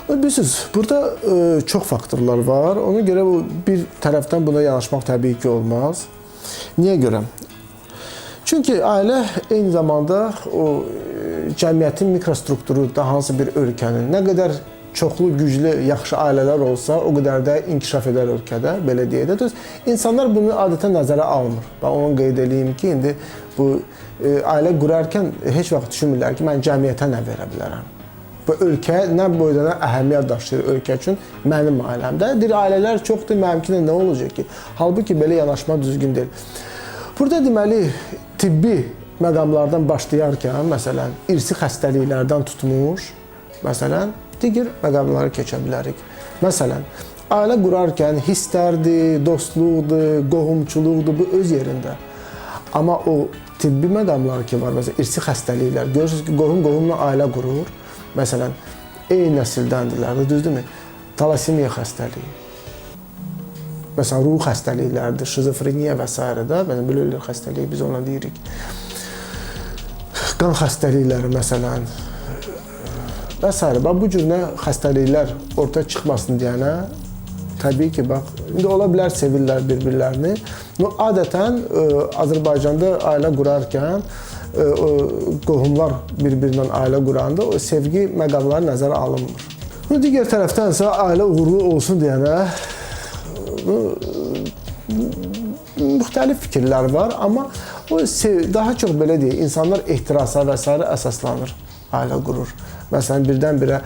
Bilirsiniz, burada çox faktorlar var. Ona görə bir tərəfdən buna yanaşmaq təbii ki olmaz. Niyə görə? Çünki ailə eyni zamanda o cəmiyyətin mikrostrukturu da hansı bir ölkənin nə qədər çoxlu, güclü, yaxşı ailələr olsa, o qədər də inkişaf edər ölkədə, belə deyək də. İnsanlar bunu adətən nəzərə almır. Ben onu qeyd edeyim ki, indi bu ailə qurarkən heç vaxt düşünmürlər ki, mən cəmiyyətə nə verə bilərəm. Bu ölkə nə boyda əhəmiyyət daşıyır ölkə üçün mənim ailəmdə. Deyir, ailələr çoxdur, mənimkinə nə olacaq ki? Halbuki belə yanaşma düzgün deyil. Burada deməli, tibbi məqamlardan başlayarkən, məsələn, irsi xəstəliklərdən tutmuş, məsələn, digər məqamlara keçə bilərik. Məsələn, ailə qurarkən hisslərdir, dostluqdur, qohumçuluqdur, bu öz yerində. Amma o tibbi məqamlar ki var, məsələn, irsi xəstəliklər, görürsünüz ki, qohumla ailə qurur. Məsələn, eyni nəsildəndirlər, düzdürmü? Talasemiya xəstəliyi. Məsələn, ruh xəstəliklərdir, şizofreniya və s. da, belə xəstəliyi biz ona deyirik. Qan xəstəlikləri, məsələn, və s. Bu cür xəstəliklər ortaya çıxmasın deyənə, təbii ki, bax, indi ola bilər sevirlər bir-birlərini. Adətən, Azərbaycanda ailə qurarkən, qohumlar bir-birindən ailə quranda o sevgi məqamları nəzərə alınmır. Digər tərəfdənsə ailə uğurlu olsun deyənə müxtəlif fikirlər var, amma o daha çox belə deyək, insanlar ehtirasa və s. əsaslanır, ailə qurur. Məsələn, birdən-birə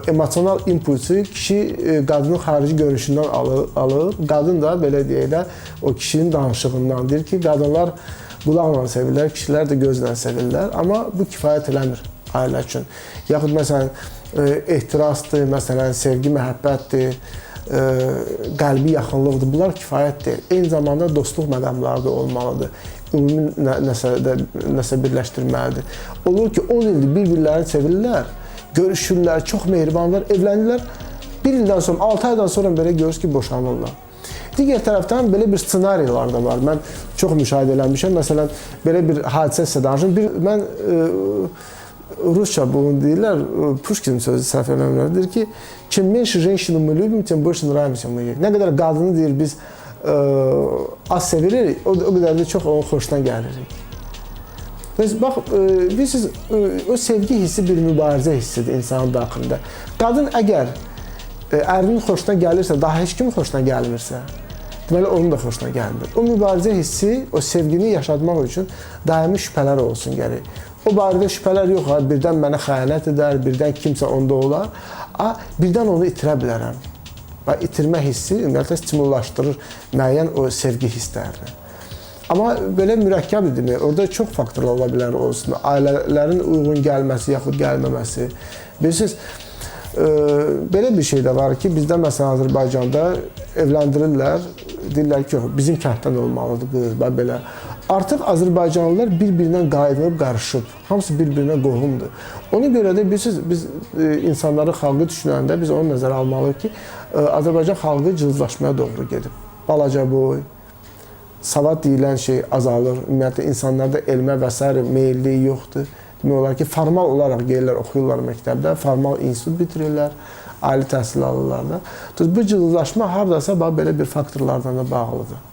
emosional impulsu kişi qadının xarici görünüşündən alır, qadın da belə deyək də o kişinin danışığından deyir ki, qadınlar qulaqla sevirlər, kişilər də gözlə sevirlər, amma bu kifayət eləmir ailə üçün. Yaxud məsələn, ehtirasdır, məsələn, sevgi, məhəbbətdir, qəlbi yaxınlıqdır, bunlar kifayət deyil. Eyni zamanda dostluq məqamları da olmalıdır, ümumi nəsə birləşdirməlidir. Olur ki, 10 ildir bir-birlərini sevirlər, görüşürlər, çox mehribanlar, evlənirlər, 1 ildən sonra, 6 aydan sonra belə görürüz ki, boşanırlar. Digər tərəfdən belə bir ssenariyalar da var. Mən çox müşahidə eləmişəm. Məsələn, belə bir hadisə sizə danışım. Mən Rusça bunu deyirlər, Pushkin sözü səhv eləmirəm, deyir ki, kim menьше женщину мы любим, тем больше нравимся мы ей. Nə qədər qadını deyir biz az sevirik, o qədər də çox onun xoşuna gəlirik. Bax, bilirsiniz, o sevgi hissi bir mübarizə hissidir insanın daxilində. Qadın əgər ərinin xoşuna gəlirsə, daha heç kimin xoşuna gəlmirsə, deməli, onun da xoşuna gəlmir. O mübarizə hissi, o sevgini yaşatmaq üçün daimi şübhələr olsun gəlir. O barədə şübhələr yox, birdən mənə xəyanət edər, birdən kimsə onda olar, birdən onu itirə bilərəm. Və itirmə hissi ümumiyyətlə stimullaşdırır müəyyən o sevgi hisslərini. Amma belə mürəkkəbdir, orada çox faktorlar ola bilər olsun. Ailələrin uyğun gəlməsi, yaxud gəlməməsi. Bilirsiniz, belə bir şey də var ki, bizdə məsələn Azərbaycanda evləndirirlər, deyirlər ki, bizim kənddən olmalıdır qız və belə. Artıq Azərbaycanlılar bir-birindən qayıdıb, qarışıb, hamısı bir-birinə qohumdur. Ona görə də bilirsiniz, biz insanları, xalqı düşünəndə biz onu nəzərə almalıyıq ki, Azərbaycan xalqı cılızlaşmaya doğru gedib. Balaca boy, savad deyilən şey azalır, ümumiyyətlə insanlarda elmə və s. meyilliyi yoxdur. Demək olar ki, formal olaraq gəlirlər, oxuyurlar məktəbdə, formal institut bitirirlər, ali təhsil alırlar da. Bu cılızlaşma haradasa belə bir faktorlardan da bağlıdır.